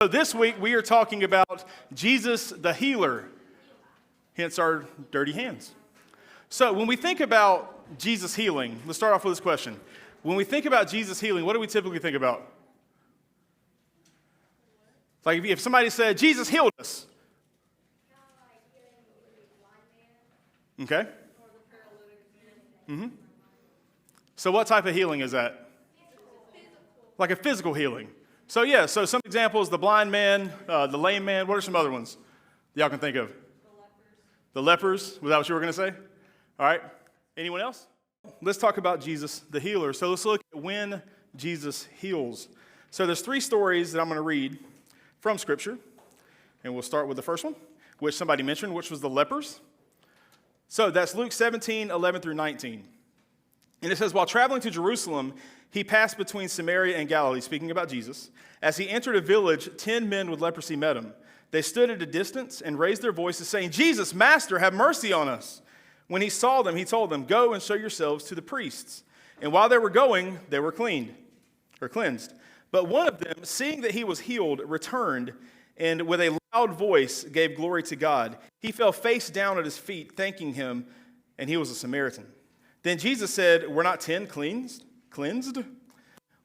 So this week we are talking about Jesus the healer, hence our dirty hands. So when we think about Jesus healing, let's start off with this question. When we think about Jesus healing, what do we typically think about? Like if somebody said, Jesus healed us. Okay. So what type of healing is that? Like a physical healing. So so some examples, the blind man, the lame man. What are some other ones y'all can think of? The lepers. Was that what you were going to say? All right. Anyone else? Let's talk about Jesus the healer. So let's look at when Jesus heals. So there's three stories that I'm going to read from Scripture. And we'll start with the first one, which somebody mentioned, which was the lepers. So that's Luke 17:11 through 19. And it says, while traveling to Jerusalem, he passed between Samaria and Galilee, speaking about Jesus. As he entered a village, 10 men with leprosy met him. They stood at a distance and raised their voices, saying, Jesus, Master, have mercy on us. When he saw them, he told them, go and show yourselves to the priests. And while they were going, they were cleansed. But one of them, seeing that he was healed, returned, and with a loud voice gave glory to God. He fell face down at his feet, thanking him, and he was a Samaritan. Then Jesus said, were not 10 cleansed?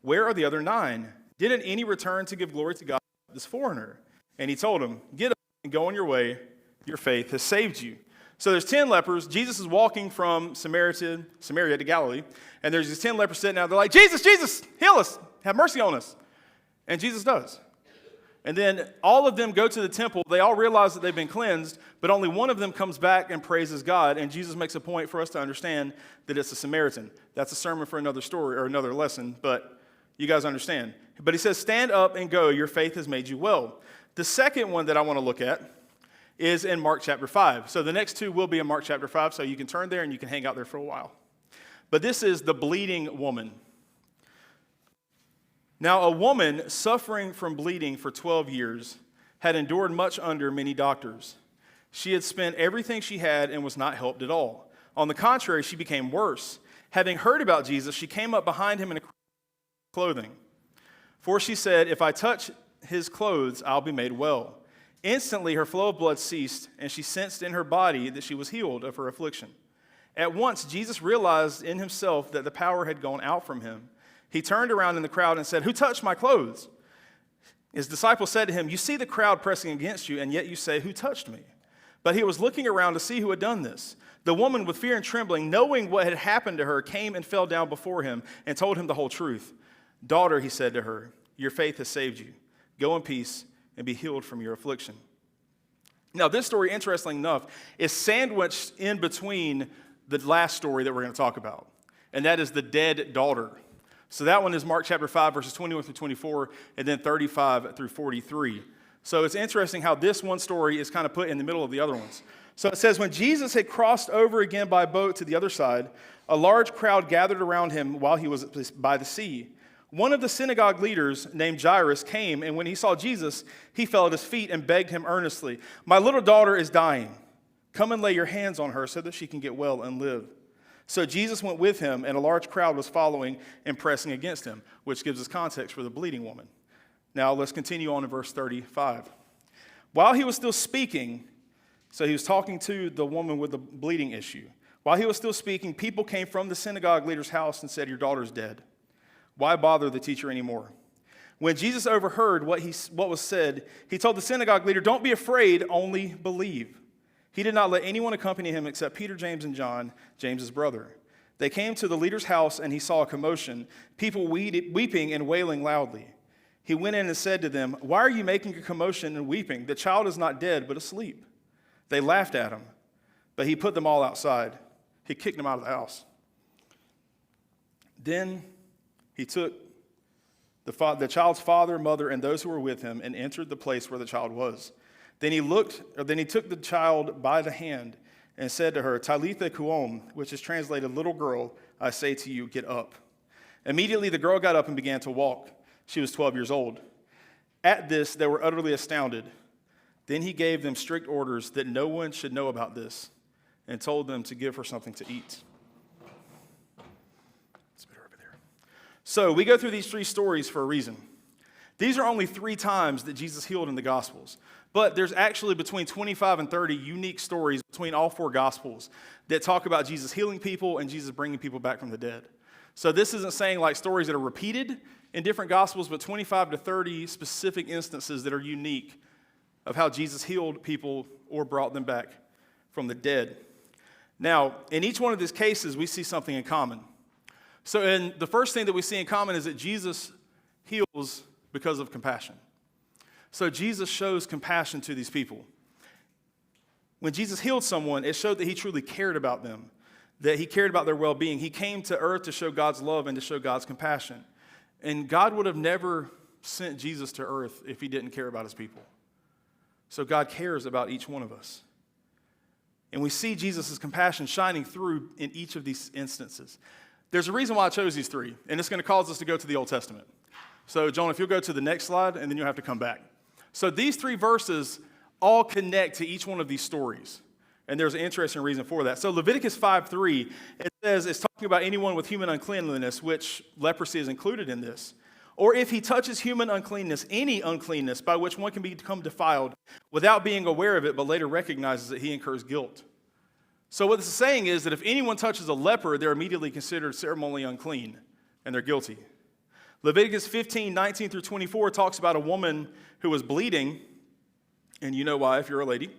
Where are the other 9? Didn't any return to give glory to God but this foreigner? And he told him, get up and go on your way. Your faith has saved you. So there's 10 lepers. Jesus is walking from Samaria to Galilee. And there's these 10 lepers sitting out. They're like, Jesus, heal us. Have mercy on us. And Jesus does. And then all of them go to the temple. They all realize that they've been cleansed, but only one of them comes back and praises God. And Jesus makes a point for us to understand that it's a Samaritan. That's a sermon for another story or another lesson, but you guys understand. But he says, stand up and go. Your faith has made you well. The second one that I want to look at is in Mark chapter 5. So the next two will be in Mark chapter 5, so you can turn there and you can hang out there for a while. But this is the bleeding woman. Now, a woman suffering from bleeding for 12 years had endured much under many doctors. She had spent everything she had and was not helped at all. On the contrary, she became worse. Having heard about Jesus, she came up behind him in a clothing. For she said, if I touch his clothes, I'll be made well. Instantly, her flow of blood ceased, and she sensed in her body that she was healed of her affliction. At once, Jesus realized in himself that the power had gone out from him. He turned around in the crowd and said, who touched my clothes? His disciples said to him, you see the crowd pressing against you, and yet you say, who touched me? But he was looking around to see who had done this. The woman, with fear and trembling, knowing what had happened to her, came and fell down before him and told him the whole truth. Daughter, he said to her, your faith has saved you. Go in peace and be healed from your affliction. Now, this story, interestingly enough, is sandwiched in between the last story that we're going to talk about, and that is the dead daughter. So that one is Mark chapter 5, verses 21 through 24, and then 35 through 43. So it's interesting how this one story is kind of put in the middle of the other ones. So it says, when Jesus had crossed over again by boat to the other side, a large crowd gathered around him while he was by the sea. One of the synagogue leaders named Jairus came, and when he saw Jesus, he fell at his feet and begged him earnestly, my little daughter is dying. Come and lay your hands on her so that she can get well and live. So Jesus went with him, and a large crowd was following and pressing against him, which gives us context for the bleeding woman. Now let's continue on in verse 35. While he was still speaking, so he was talking to the woman with the bleeding issue. While he was still speaking, people came from the synagogue leader's house and said, your daughter's dead. Why bother the teacher anymore? When Jesus overheard what was said, he told the synagogue leader, don't be afraid, only believe. He did not let anyone accompany him except Peter, James, and John, James's brother. They came to the leader's house, and he saw a commotion, people weeping and wailing loudly. He went in and said to them, why are you making a commotion and weeping? The child is not dead, but asleep. They laughed at him, but he put them all outside. He kicked them out of the house. Then he took the child's father, mother, and those who were with him and entered the place where the child was. Then he took the child by the hand and said to her, Talitha koum, which is translated, little girl, I say to you, get up. Immediately the girl got up and began to walk. She was 12 years old. At this, they were utterly astounded. Then he gave them strict orders that no one should know about this and told them to give her something to eat. So we go through these three stories for a reason. These are only 3 times that Jesus healed in the Gospels. But there's actually between 25 and 30 unique stories between all 4 Gospels that talk about Jesus healing people and Jesus bringing people back from the dead. So this isn't saying like stories that are repeated in different Gospels, but 25 to 30 specific instances that are unique of how Jesus healed people or brought them back from the dead. Now, in each one of these cases, we see something in common. So the first thing that we see in common is that Jesus heals because of compassion. So Jesus shows compassion to these people. When Jesus healed someone, it showed that he truly cared about them, that he cared about their well-being. He came to earth to show God's love and to show God's compassion. And God would have never sent Jesus to earth if he didn't care about his people. So God cares about each one of us. And we see Jesus' compassion shining through in each of these instances. There's a reason why I chose these 3, and it's going to cause us to go to the Old Testament. So, John, if you'll go to the next slide, and then you'll have to come back. So these 3 verses all connect to each one of these stories. And there's an interesting reason for that. So Leviticus 5:3, it says, it's talking about anyone with human uncleanliness, which leprosy is included in this. Or if he touches human uncleanness, any uncleanness by which one can become defiled without being aware of it, but later recognizes that he incurs guilt. So what this is saying is that if anyone touches a leper, they're immediately considered ceremonially unclean, and they're guilty. Leviticus 15:19 through 24 talks about a woman who was bleeding, and you know why if you're a lady.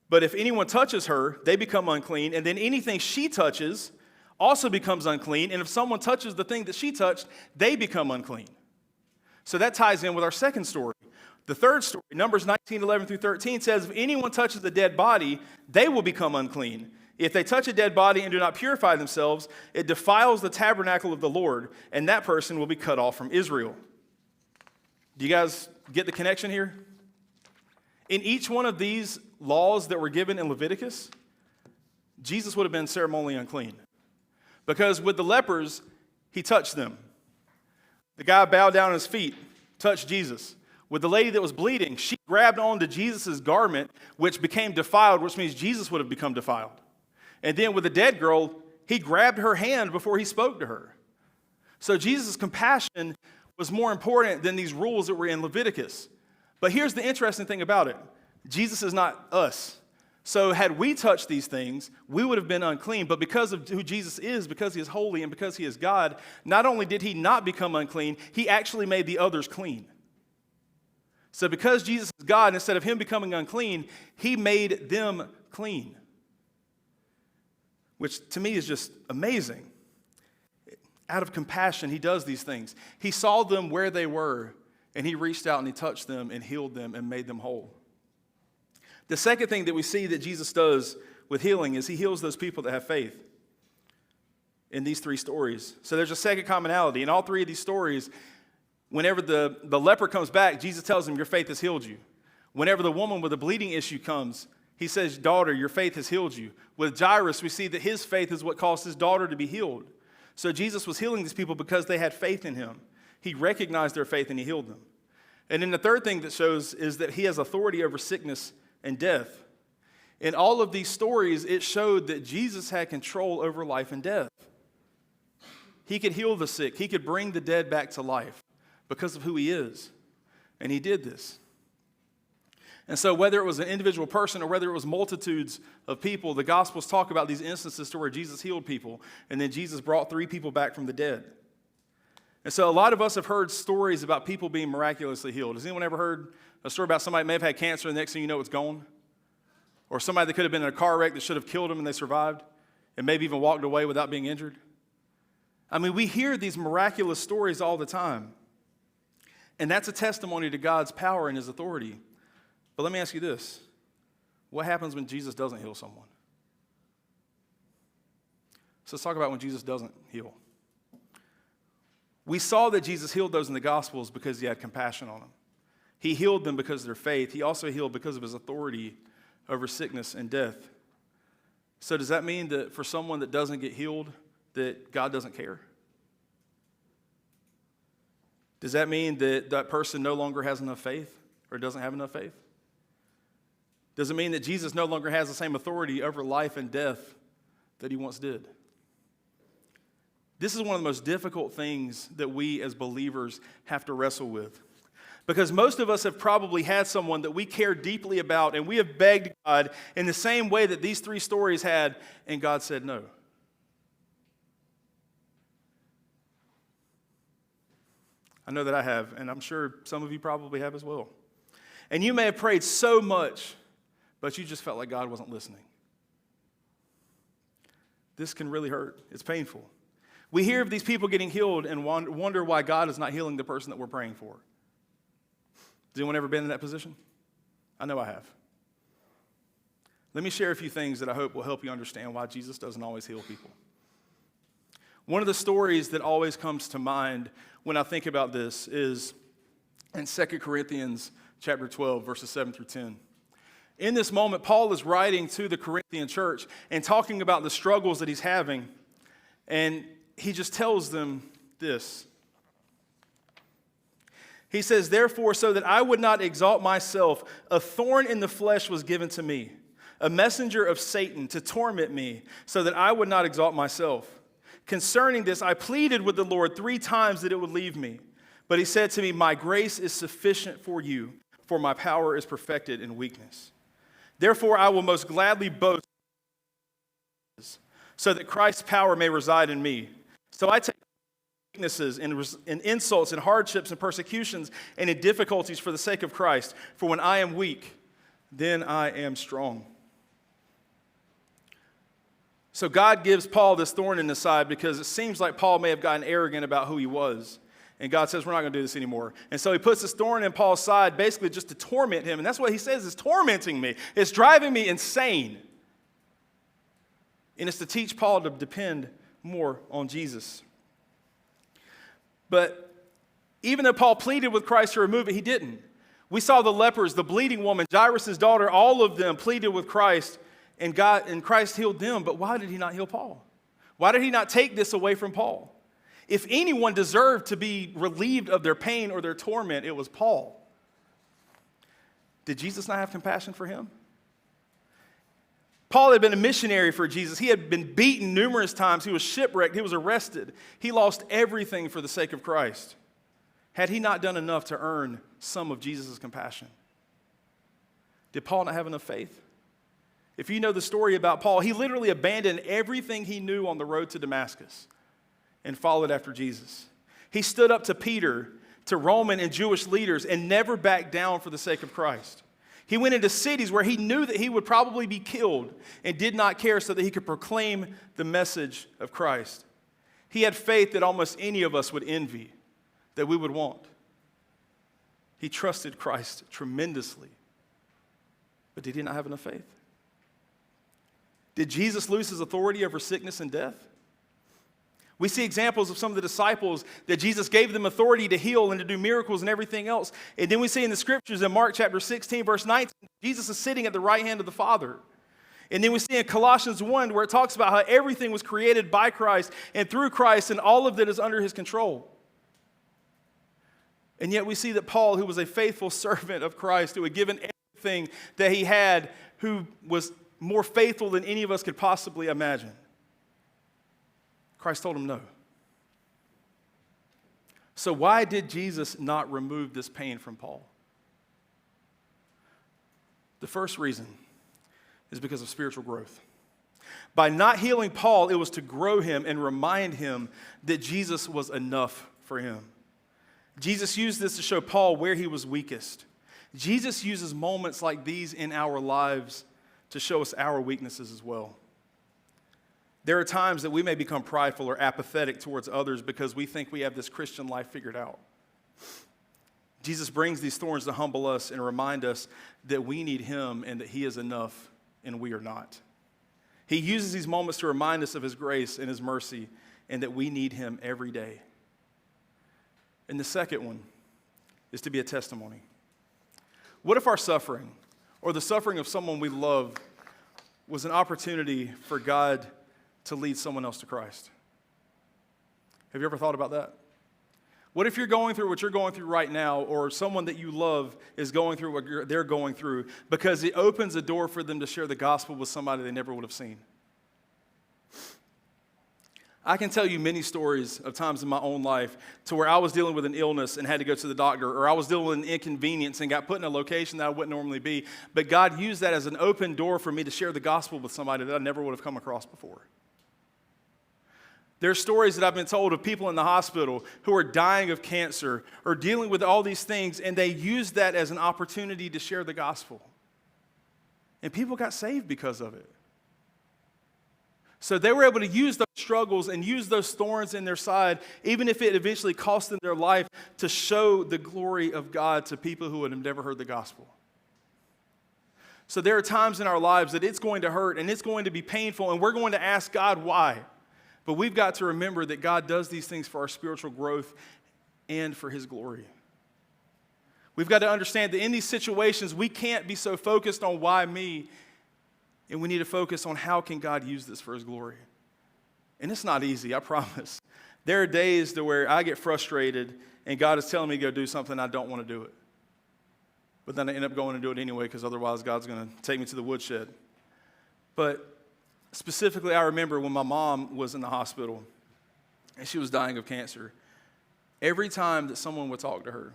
But if anyone touches her, they become unclean, and then anything she touches also becomes unclean, and if someone touches the thing that she touched, they become unclean. So that ties in with our second story. The third story, Numbers 19:11 through 13, says if anyone touches a dead body, they will become unclean. If they touch a dead body and do not purify themselves, it defiles the tabernacle of the Lord, and that person will be cut off from Israel. Do you guys get the connection here? In each one of these laws that were given in Leviticus, Jesus would have been ceremonially unclean. Because with the lepers, he touched them. The guy bowed down on his feet, touched Jesus. With the lady that was bleeding, she grabbed onto Jesus' garment, which became defiled, which means Jesus would have become defiled. And then with the dead girl, he grabbed her hand before he spoke to her. So Jesus' compassion was more important than these rules that were in Leviticus. But here's the interesting thing about it. Jesus is not us. So had we touched these things, we would have been unclean. But because of who Jesus is, because he is holy and because he is God, not only did he not become unclean, he actually made the others clean. So because Jesus is God, instead of him becoming unclean, he made them clean. Which to me is just amazing. Out of compassion, he does these things. He saw them where they were, and he reached out and he touched them and healed them and made them whole. The second thing that we see that Jesus does with healing is he heals those people that have faith in these 3 stories. So there's a second commonality. In all 3 of these stories, whenever the leper comes back, Jesus tells him, your faith has healed you. Whenever the woman with a bleeding issue comes, he says, daughter, your faith has healed you. With Jairus, we see that his faith is what caused his daughter to be healed. So Jesus was healing these people because they had faith in him. He recognized their faith and he healed them. And then the third thing that shows is that he has authority over sickness and death. In all of these stories, it showed that Jesus had control over life and death. He could heal the sick. He could bring the dead back to life because of who he is. And he did this. And so whether it was an individual person or whether it was multitudes of people, the Gospels talk about these instances to where Jesus healed people, and then Jesus brought 3 people back from the dead. And so a lot of us have heard stories about people being miraculously healed. Has anyone ever heard a story about somebody may have had cancer and the next thing you know it's gone? Or somebody that could have been in a car wreck that should have killed them and they survived and maybe even walked away without being injured? I mean, we hear these miraculous stories all the time. And that's a testimony to God's power and his authority. But let me ask you this. What happens when Jesus doesn't heal someone? So let's talk about when Jesus doesn't heal. We saw that Jesus healed those in the Gospels because he had compassion on them. He healed them because of their faith. He also healed because of his authority over sickness and death. So does that mean that for someone that doesn't get healed, that God doesn't care? Does that mean that that person no longer has enough faith or doesn't have enough faith? Does it mean that Jesus no longer has the same authority over life and death that he once did? This is one of the most difficult things that we as believers have to wrestle with. Because most of us have probably had someone that we care deeply about, and we have begged God in the same way that these three stories had, and God said no. I know that I have, and I'm sure some of you probably have as well. And you may have prayed so much, but you just felt like God wasn't listening. This can really hurt. It's painful. We hear of these people getting healed and wonder why God is not healing the person that we're praying for. Has anyone ever been in that position? I know I have. Let me share a few things that I hope will help you understand why Jesus doesn't always heal people. One of the stories that always comes to mind when I think about this is in 2 Corinthians chapter 12, verses 7 through 10. In this moment, Paul is writing to the Corinthian church and talking about the struggles that he's having, and he just tells them this. He says, "Therefore, so that I would not exalt myself, a thorn in the flesh was given to me, a messenger of Satan to torment me, so that I would not exalt myself. Concerning this, I pleaded with the Lord 3 times that it would leave me. But he said to me, my grace is sufficient for you, for my power is perfected in weakness. Therefore, I will most gladly boast, so that Christ's power may reside in me. So I take weaknesses and insults and hardships and persecutions and in difficulties for the sake of Christ. For when I am weak, then I am strong." So God gives Paul this thorn in the side because it seems like Paul may have gotten arrogant about who he was. And God says, we're not going to do this anymore. And so he puts this thorn in Paul's side basically just to torment him. And that's what he says is tormenting me. It's driving me insane. And it's to teach Paul to depend more on Jesus. But even though Paul pleaded with Christ to remove it, he didn't. We saw the lepers, the bleeding woman, Jairus' daughter, all of them pleaded with Christ, and Christ healed them. But why did he not heal Paul? Why did he not take this away from Paul? If anyone deserved to be relieved of their pain or their torment, it was Paul. Did Jesus not have compassion for him? Paul had been a missionary for Jesus. He had been beaten numerous times. He was shipwrecked. He was arrested. He lost everything for the sake of Christ. Had he not done enough to earn some of Jesus' compassion? Did Paul not have enough faith? If you know the story about Paul, he literally abandoned everything he knew on the road to Damascus and followed after Jesus. He stood up to Peter, to Roman and Jewish leaders, and never backed down for the sake of Christ. He went into cities where he knew that he would probably be killed and did not care so that he could proclaim the message of Christ. He had faith that almost any of us would envy, that we would want. He trusted Christ tremendously. But did he not have enough faith? Did Jesus lose his authority over sickness and death? We see examples of some of the disciples that Jesus gave them authority to heal and to do miracles and everything else. And then we see in the scriptures in Mark chapter 16, verse 19, Jesus is sitting at the right hand of the Father. And then we see in Colossians 1 where it talks about how everything was created by Christ and through Christ and all of that is under his control. And yet we see that Paul, who was a faithful servant of Christ, who had given everything that he had, who was more faithful than any of us could possibly imagine, Christ told him no. So why did Jesus not remove this pain from Paul? The first reason is because of spiritual growth. By not healing Paul, it was to grow him and remind him that Jesus was enough for him. Jesus used this to show Paul where he was weakest. Jesus uses moments like these in our lives to show us our weaknesses as well. There are times that we may become prideful or apathetic towards others because we think we have this Christian life figured out. Jesus brings these thorns to humble us and remind us that we need him and that he is enough and we are not. He uses these moments to remind us of his grace and his mercy and that we need him every day. And the second one is to be a testimony. What if our suffering or the suffering of someone we love was an opportunity for God to lead someone else to Christ? Have you ever thought about that? What if you're going through what you're going through right now, or someone that you love is going through what they're going through, because it opens a door for them to share the gospel with somebody they never would have seen? I can tell you many stories of times in my own life to where I was dealing with an illness and had to go to the doctor, or I was dealing with an inconvenience and got put in a location that I wouldn't normally be. But God used that as an open door for me to share the gospel with somebody that I never would have come across before. There are stories that I've been told of people in the hospital who are dying of cancer or dealing with all these things, and they used that as an opportunity to share the gospel. And people got saved because of it. So they were able to use those struggles and use those thorns in their side, even if it eventually cost them their life, to show the glory of God to people who would have never heard the gospel. So there are times in our lives that it's going to hurt and it's going to be painful, and we're going to ask God why. But we've got to remember that God does these things for our spiritual growth and for His glory. We've got to understand that in these situations, we can't be so focused on why me, and we need to focus on how can God use this for His glory. And it's not easy, I promise. There are days to where I get frustrated and God is telling me to go do something and I don't want to do it. But then I end up going to do it anyway because otherwise God's going to take me to the woodshed. But specifically, I remember when my mom was in the hospital and she was dying of cancer. Every time that someone would talk to her,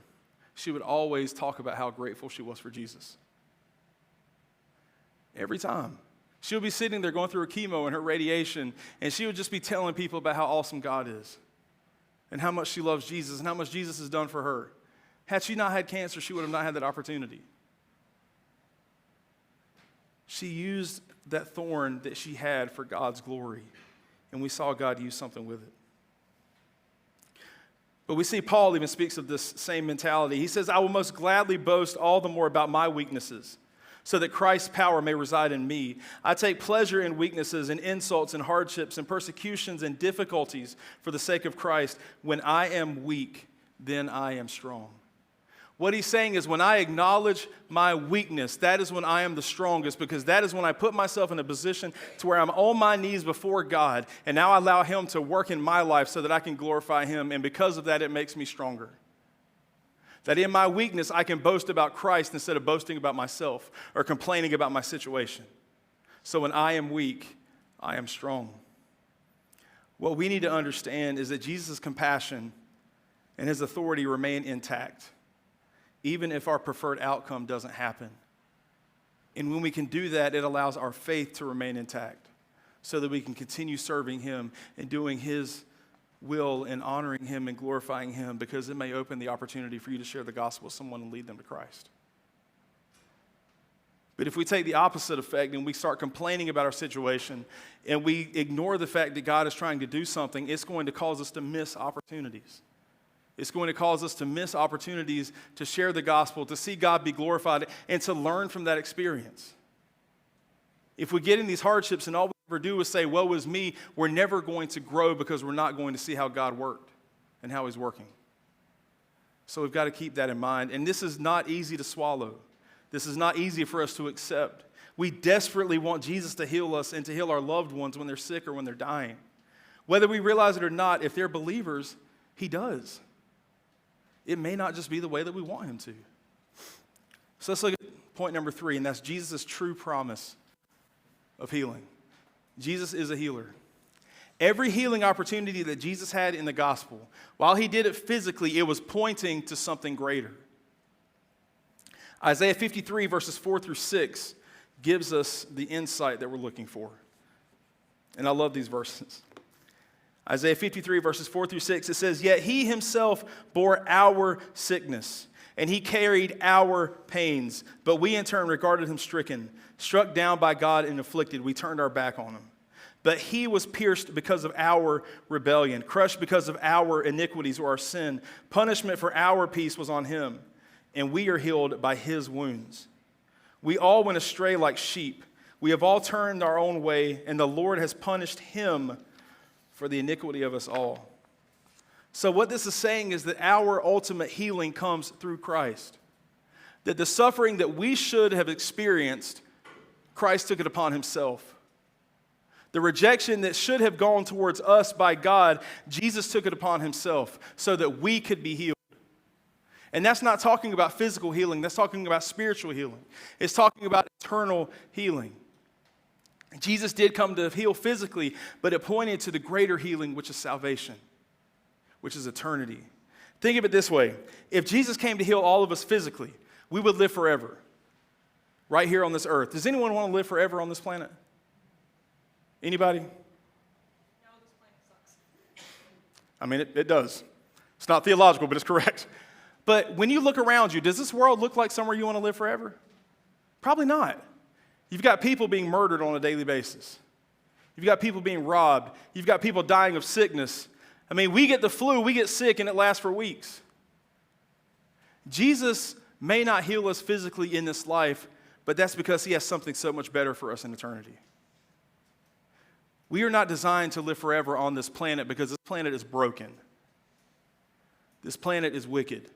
she would always talk about how grateful she was for Jesus. Every time. She would be sitting there going through her chemo and her radiation, and she would just be telling people about how awesome God is and how much she loves Jesus and how much Jesus has done for her. Had she not had cancer, she would have not had that opportunity. She used that thorn that she had for God's glory, and we saw God use something with it. But we see Paul even speaks of this same mentality. He says, I will most gladly boast all the more about my weaknesses, so that Christ's power may reside in me. I take pleasure in weaknesses and insults and hardships and persecutions and difficulties for the sake of Christ. When I am weak, then I am strong. What he's saying is when I acknowledge my weakness, that is when I am the strongest, because that is when I put myself in a position to where I'm on my knees before God, and now I allow Him to work in my life so that I can glorify Him, and because of that, it makes me stronger. That in my weakness, I can boast about Christ instead of boasting about myself or complaining about my situation. So when I am weak, I am strong. What we need to understand is that Jesus' compassion and His authority remain intact, even if our preferred outcome doesn't happen. And when we can do that, it allows our faith to remain intact so that we can continue serving Him and doing His will and honoring Him and glorifying Him, because it may open the opportunity for you to share the gospel with someone and lead them to Christ. But if we take the opposite effect and we start complaining about our situation and we ignore the fact that God is trying to do something, it's going to cause us to miss opportunities. It's going to cause us to miss opportunities to share the gospel, to see God be glorified, and to learn from that experience. If we get in these hardships and all we ever do is say, woe is me, we're never going to grow because we're not going to see how God worked and how He's working. So we've got to keep that in mind. And this is not easy to swallow. This is not easy for us to accept. We desperately want Jesus to heal us and to heal our loved ones when they're sick or when they're dying. Whether we realize it or not, if they're believers, He does. It may not just be the way that we want Him to. So let's look at point number 3, and that's Jesus' true promise of healing. Jesus is a healer. Every healing opportunity that Jesus had in the gospel, while He did it physically, it was pointing to something greater. Isaiah 53 verses 4 through 6 gives us the insight that we're looking for. And I love these verses. Isaiah 53 verses 4 through 6, it says, yet He Himself bore our sickness, and He carried our pains. But we in turn regarded Him stricken, struck down by God and afflicted. We turned our back on Him. But He was pierced because of our rebellion, crushed because of our iniquities or our sin. Punishment for our peace was on Him, and we are healed by His wounds. We all went astray like sheep. We have all turned our own way, and the Lord has punished Him for the iniquity of us all. So what this is saying is that our ultimate healing comes through Christ. That the suffering that we should have experienced, Christ took it upon Himself. The rejection that should have gone towards us by God, Jesus took it upon Himself so that we could be healed. And that's not talking about physical healing, that's talking about spiritual healing. It's talking about eternal healing. Jesus did come to heal physically, but it pointed to the greater healing, which is salvation, which is eternity. Think of it this way. If Jesus came to heal all of us physically, we would live forever, right here on this earth. Does anyone want to live forever on this planet? Anybody? No, this planet sucks. I mean, it does. It's not theological, but it's correct. But when you look around you, does this world look like somewhere you want to live forever? Probably not. You've got people being murdered on a daily basis. You've got people being robbed. You've got people dying of sickness. I mean, we get the flu, we get sick, and it lasts for weeks. Jesus may not heal us physically in this life, but that's because he has something so much better for us in eternity. We are not designed to live forever on this planet because this planet is broken. This planet is wicked,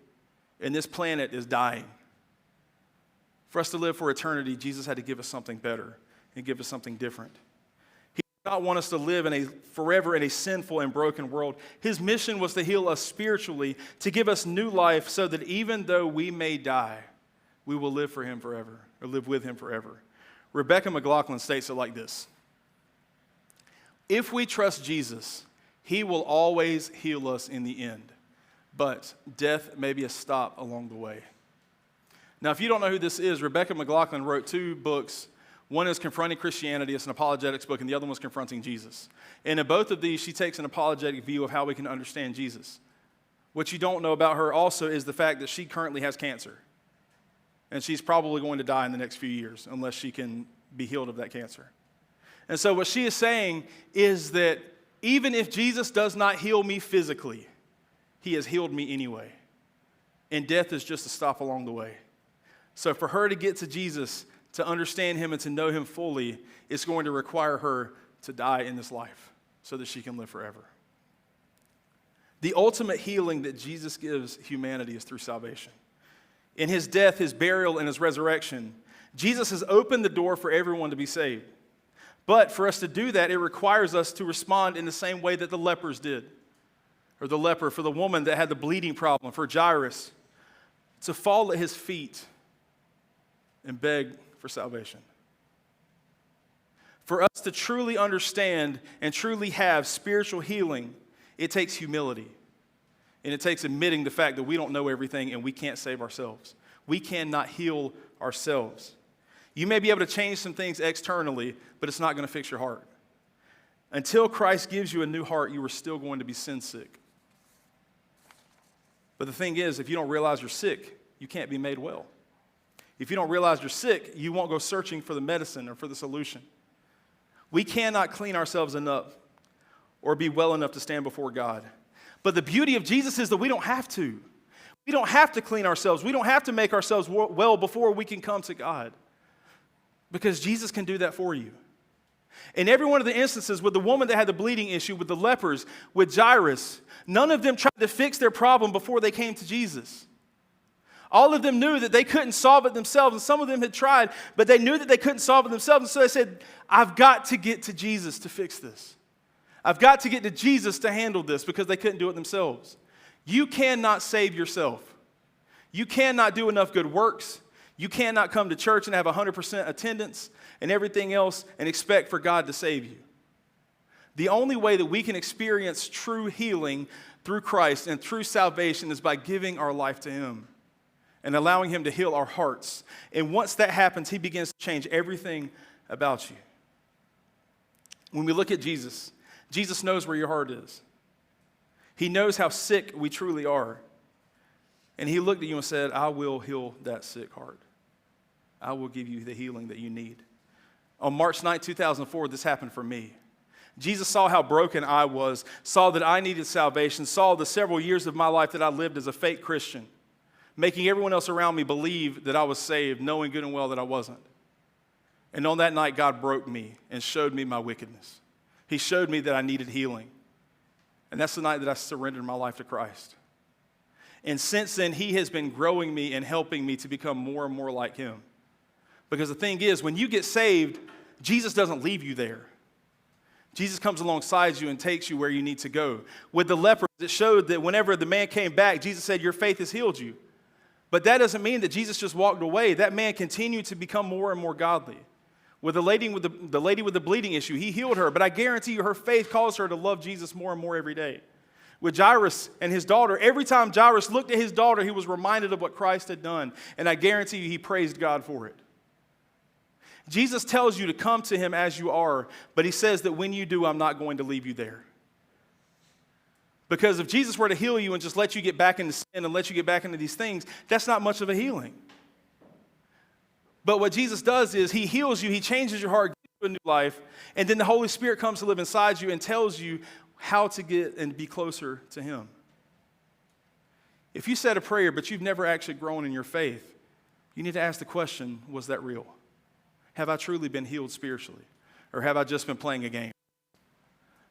and this planet is dying. For us to live for eternity, Jesus had to give us something better and give us something different. He did not want us to live forever in a sinful and broken world. His mission was to heal us spiritually, to give us new life so that even though we may die, we will live for him forever, or live with him forever. Rebecca McLaughlin states it like this: if we trust Jesus, he will always heal us in the end, but death may be a stop along the way. Now, if you don't know who this is, Rebecca McLaughlin wrote 2 books. One is Confronting Christianity. It's an apologetics book, and the other one was Confronting Jesus. And in both of these, she takes an apologetic view of how we can understand Jesus. What you don't know about her also is the fact that she currently has cancer. And she's probably going to die in the next few years unless she can be healed of that cancer. And so what she is saying is that even if Jesus does not heal me physically, he has healed me anyway. And death is just a stop along the way. So for her to get to Jesus, to understand him and to know him fully, it's going to require her to die in this life so that she can live forever. The ultimate healing that Jesus gives humanity is through salvation. In his death, his burial, and his resurrection, Jesus has opened the door for everyone to be saved. But for us to do that, it requires us to respond in the same way that the lepers did. Or the leper, for the woman that had the bleeding problem, for Jairus, to fall at his feet and beg for salvation. For us to truly understand and truly have spiritual healing, it takes humility. And it takes admitting the fact that we don't know everything and we can't save ourselves. We cannot heal ourselves. You may be able to change some things externally, but it's not going to fix your heart. Until Christ gives you a new heart, you are still going to be sin sick. But the thing is, if you don't realize you're sick, you can't be made well. If you don't realize you're sick, you won't go searching for the medicine or for the solution. We cannot clean ourselves enough or be well enough to stand before God. But the beauty of Jesus is that we don't have to. We don't have to clean ourselves. We don't have to make ourselves well before we can come to God. Because Jesus can do that for you. In every one of the instances with the woman that had the bleeding issue, with the lepers, with Jairus, none of them tried to fix their problem before they came to Jesus. All of them knew that they couldn't solve it themselves, and some of them had tried, but they knew that they couldn't solve it themselves, and so they said, I've got to get to Jesus to fix this. I've got to get to Jesus to handle this, because they couldn't do it themselves. You cannot save yourself. You cannot do enough good works. You cannot come to church and have 100% attendance and everything else and expect for God to save you. The only way that we can experience true healing through Christ and through salvation is by giving our life to him and allowing him to heal our hearts. And once that happens, he begins to change everything about you. When we look at Jesus, Jesus knows where your heart is. He knows how sick we truly are. And he looked at you and said, I will heal that sick heart. I will give you the healing that you need. On March 9, 2004, this happened for me. Jesus saw how broken I was, saw that I needed salvation, saw the several years of my life that I lived as a fake Christian, making everyone else around me believe that I was saved, knowing good and well that I wasn't. And on that night, God broke me and showed me my wickedness. He showed me that I needed healing. And that's the night that I surrendered my life to Christ. And since then, he has been growing me and helping me to become more and more like him. Because the thing is, when you get saved, Jesus doesn't leave you there. Jesus comes alongside you and takes you where you need to go. With the lepers, it showed that whenever the man came back, Jesus said, your faith has healed you. But that doesn't mean that Jesus just walked away. That man continued to become more and more godly. With the lady with the bleeding issue, he healed her, but I guarantee you her faith caused her to love Jesus more and more every day. With Jairus and his daughter, every time Jairus looked at his daughter, he was reminded of what Christ had done, and I guarantee you he praised God for it. Jesus tells you to come to him as you are, but he says that when you do, I'm not going to leave you there. Because if Jesus were to heal you and just let you get back into sin and let you get back into these things, that's not much of a healing. But what Jesus does is he heals you, he changes your heart, gives you a new life, and then the Holy Spirit comes to live inside you and tells you how to get and be closer to him. If you said a prayer but you've never actually grown in your faith, you need to ask the question, was that real? Have I truly been healed spiritually? Or have I just been playing a game?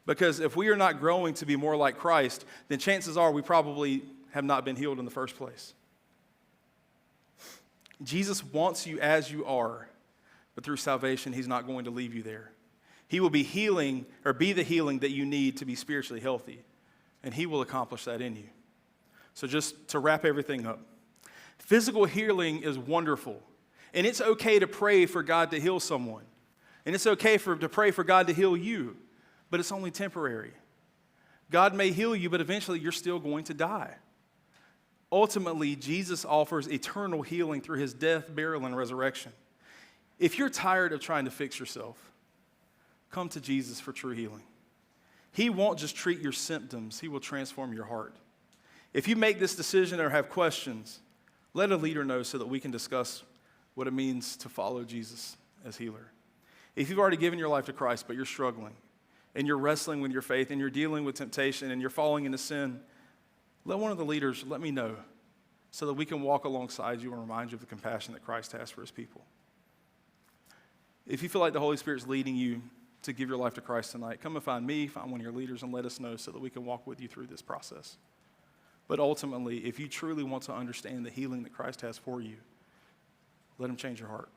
Because if we are not growing to be more like Christ, then chances are we probably have not been healed in the first place. Jesus wants you as you are, but through salvation, he's not going to leave you there. He will be healing or be the healing that you need to be spiritually healthy, and he will accomplish that in you. So just to wrap everything up, physical healing is wonderful, and it's okay to pray for God to heal someone, and it's okay to pray for God to heal you, but it's only temporary. God may heal you, but eventually you're still going to die. Ultimately, Jesus offers eternal healing through his death, burial, and resurrection. If you're tired of trying to fix yourself, come to Jesus for true healing. He won't just treat your symptoms, he will transform your heart. If you make this decision or have questions, let a leader know so that we can discuss what it means to follow Jesus as healer. If you've already given your life to Christ, but you're struggling, and you're wrestling with your faith, and you're dealing with temptation, and you're falling into sin, let one of the leaders let me know so that we can walk alongside you and remind you of the compassion that Christ has for his people. If you feel like the Holy Spirit's leading you to give your life to Christ tonight, come and find me, find one of your leaders, and let us know so that we can walk with you through this process. But ultimately, if you truly want to understand the healing that Christ has for you, let him change your heart.